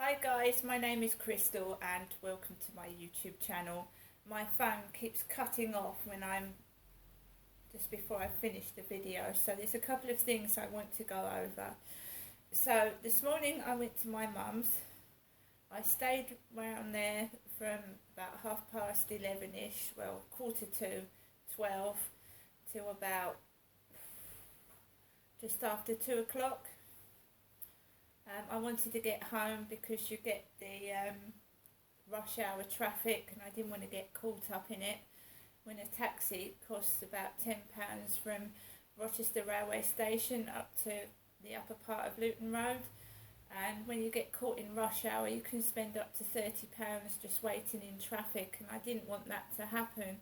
Hi guys, my name is Crystal and welcome to my YouTube channel. My phone keeps cutting off when I'm just before I finish the video, so there's a couple of things I want to go over. So this morning I went to my mum's. I stayed around there from about 11:30ish, well 11:45, till about just after 2 o'clock. I wanted to get home because you get the rush hour traffic and I didn't want to get caught up in it when a taxi costs about £10 from Rochester railway station up to the upper part of Luton Road, and when you get caught in rush hour you can spend up to £30 just waiting in traffic, and I didn't want that to happen.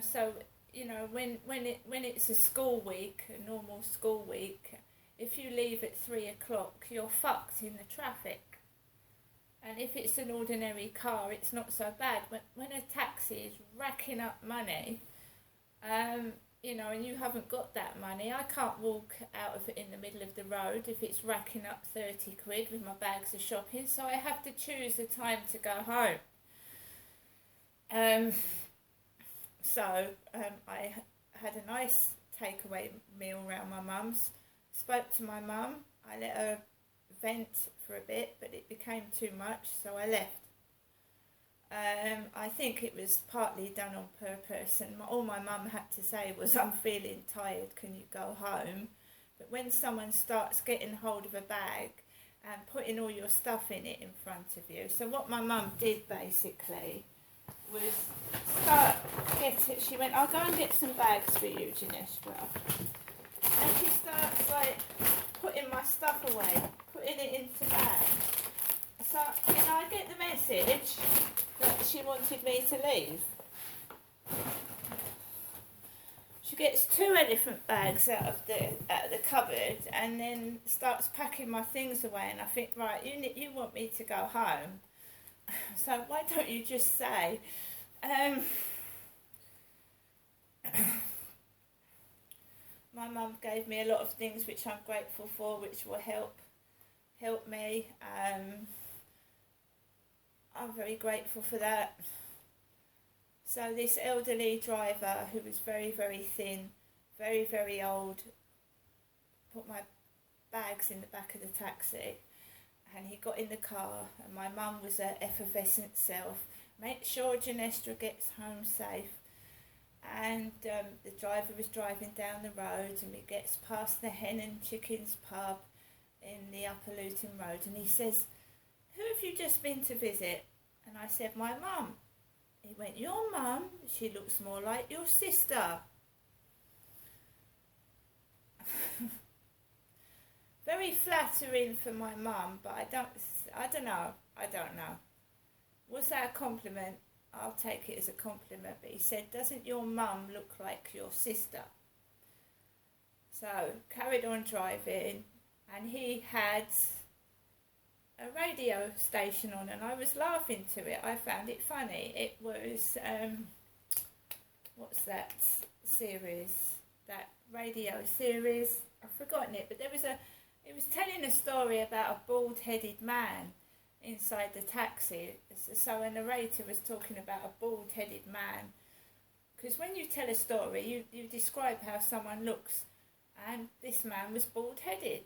So you know, when it's a school week, a normal school week, if you leave at 3 o'clock, you're fucked in the traffic. And if it's an ordinary car, it's not so bad. When a taxi is racking up money, you know, and you haven't got that money, I can't walk out of it in the middle of the road if it's racking up 30 quid with my bags of shopping, so I have to choose the time to go home. I had a nice takeaway meal around my mum's. Spoke to my mum. I let her vent for a bit, but it became too much, so I left. I think it was partly done on purpose, and all my mum had to say was, "I'm feeling tired, can you go home?" But when someone starts getting hold of a bag and putting all your stuff in it in front of you, so what my mum did basically was she went, "I'll go and get some bags for you, Ginestra." And she starts like putting my stuff away, putting it into bags. So, you know, I get the message that she wanted me to leave. She gets 2 elephant bags out of the cupboard and then starts packing my things away. And I think, right, you want me to go home, so why don't you just say, my mum gave me a lot of things which I'm grateful for, which will help me. I'm very grateful for that. So this elderly driver, who was very, very thin, very, very old, put my bags in the back of the taxi, and he got in the car, and my mum was her effervescent self. Make sure Ginestra gets home safe. And the driver was driving down the road, and he gets past the Hen and Chickens pub in the Upper Luton Road, and he says, "Who have you just been to visit?" And I said, "My mum." He went, "Your mum? She looks more like your sister." Very flattering for my mum, but I don't know. Was that a compliment? I'll take it as a compliment. But he said, "Doesn't your mum look like your sister?" So carried on driving, and he had a radio station on, and I was laughing to it. I found it funny. It was what's that series? That radio series? I've forgotten it, but it was telling a story about a bald-headed man inside the taxi. So a narrator was talking about a bald-headed man, because when you tell a story, you describe how someone looks, and this man was bald-headed,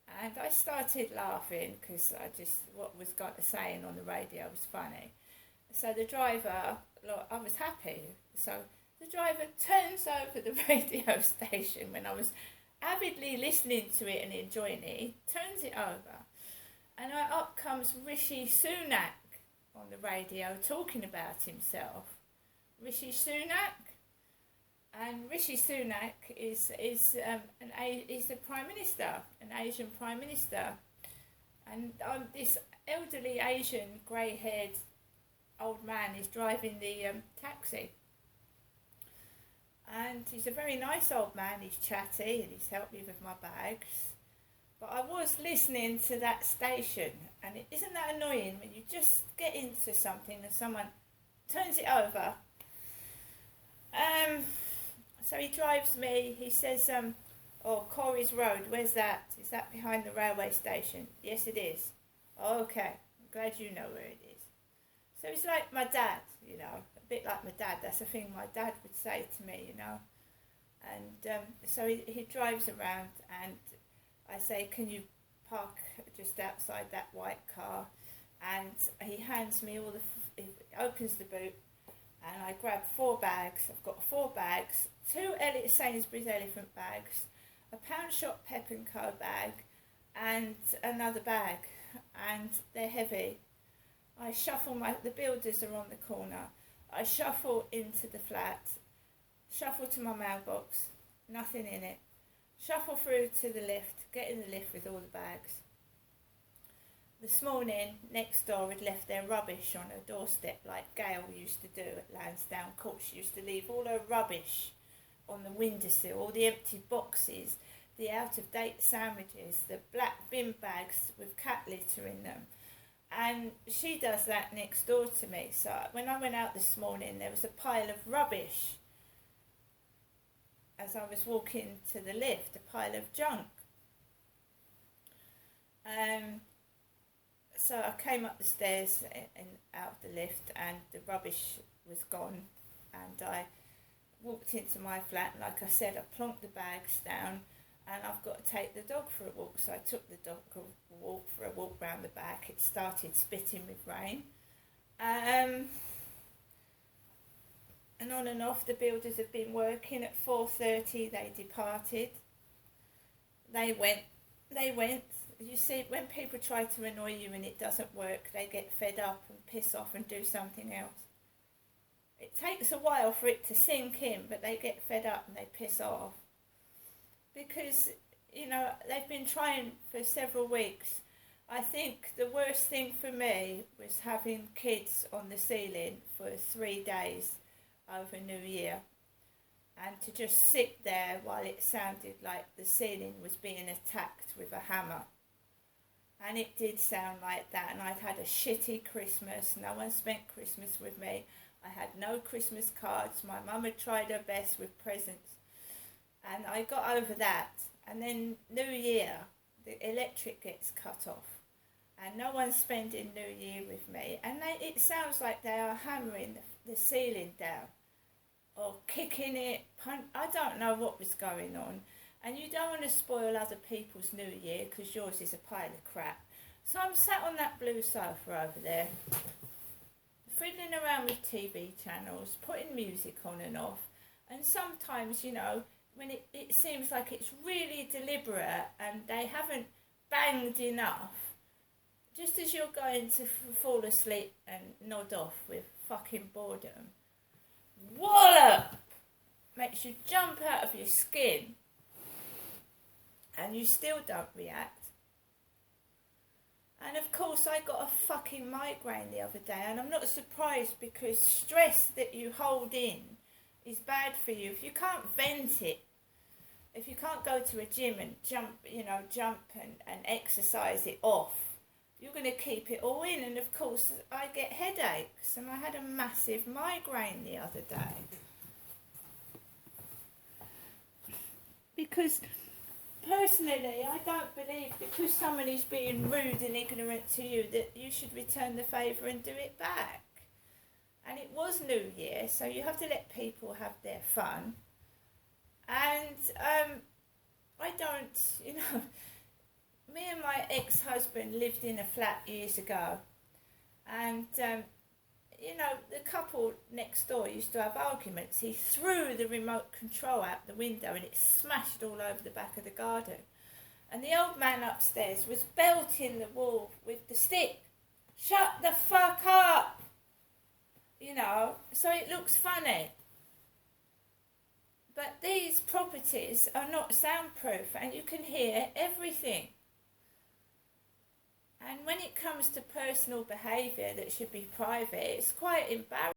and I started laughing because what was saying on the radio was funny. So the driver, look, I was happy. So the driver turns over the radio station when I was avidly listening to it and enjoying it. He turns it over, and up comes Rishi Sunak on the radio talking about himself. Rishi Sunak, and Rishi Sunak is a prime minister, an Asian prime minister, and this elderly Asian grey-haired old man is driving the taxi. And he's a very nice old man. He's chatty and he's helped me with my bags. But I was listening to that station, and isn't that annoying when you just get into something and someone turns it over? So he drives me. He says, "Oh, Corey's Road, where's that? Is that behind the railway station?" "Yes, it is." Oh, okay, I'm glad you know where it is. So he's like my dad, you know, a bit like my dad. That's the thing my dad would say to me, you know. And so he drives around, and I say, can you park just outside that white car? And he hands me all he opens the boot, and I grab 4 bags. I've got 4 bags, two Sainsbury's elephant bags, a Pound Shop Pep and Co bag, and another bag, and they're heavy. I shuffle the builders are on the corner. I shuffle into the flat, shuffle to my mailbox, nothing in it. Shuffle through to the lift, get in the lift with all the bags. This morning, next door had left their rubbish on her doorstep like Gail used to do at Lansdowne Court. She used to leave all her rubbish on the windowsill, all the empty boxes, the out-of-date sandwiches, the black bin bags with cat litter in them. And she does that next door to me. So when I went out this morning, there was a pile of rubbish as I was walking to the lift, a pile of junk. So I came up the stairs and out the lift, and the rubbish was gone. And I walked into my flat, and like I said, I plonked the bags down, and I've got to take the dog for a walk. So I took the dog for a walk round the back. It started spitting with rain. And on and off, the builders have been working. At 4:30 they departed. They went. You see, when people try to annoy you and it doesn't work, they get fed up and piss off and do something else. It takes a while for it to sink in, but they get fed up and they piss off. Because, you know, they've been trying for several weeks. I think the worst thing for me was having kids on the ceiling for 3 days over New Year, and to just sit there while it sounded like the ceiling was being attacked with a hammer. And it did sound like that, and I'd had a shitty Christmas. No one spent Christmas with me. I had no Christmas cards. My mum had tried her best with presents, and I got over that. And then New Year, the electric gets cut off, and no one's spending New Year with me. And it sounds like they are hammering the ceiling down, or kicking it. I don't know what was going on. And you don't want to spoil other people's New Year because yours is a pile of crap. So I'm sat on that blue sofa over there, fiddling around with TV channels, putting music on and off. And sometimes, you know, when it seems like it's really deliberate and they haven't banged enough, just as you're going to fall asleep and nod off with fucking boredom, wallop! Makes you jump out of your skin. And you still don't react. And of course I got a fucking migraine the other day, and I'm not surprised because stress that you hold in is bad for you. If you can't vent it, if you can't go to a gym and jump and exercise it off, you're going to keep it all in. And of course I get headaches, and I had a massive migraine the other day. Because personally, I don't believe because someone is being rude and ignorant to you that you should return the favour and do it back. And it was New Year, so you have to let people have their fun. And I don't, me and my ex-husband lived in a flat years ago. And, the couple next door used to have arguments. He threw the remote control out the window and it smashed all over the back of the garden. And the old man upstairs was belting the wall with the stick. Shut the fuck up! So it looks funny. But these properties are not soundproof and you can hear everything. And when it comes to personal behaviour that should be private, it's quite embarrassing.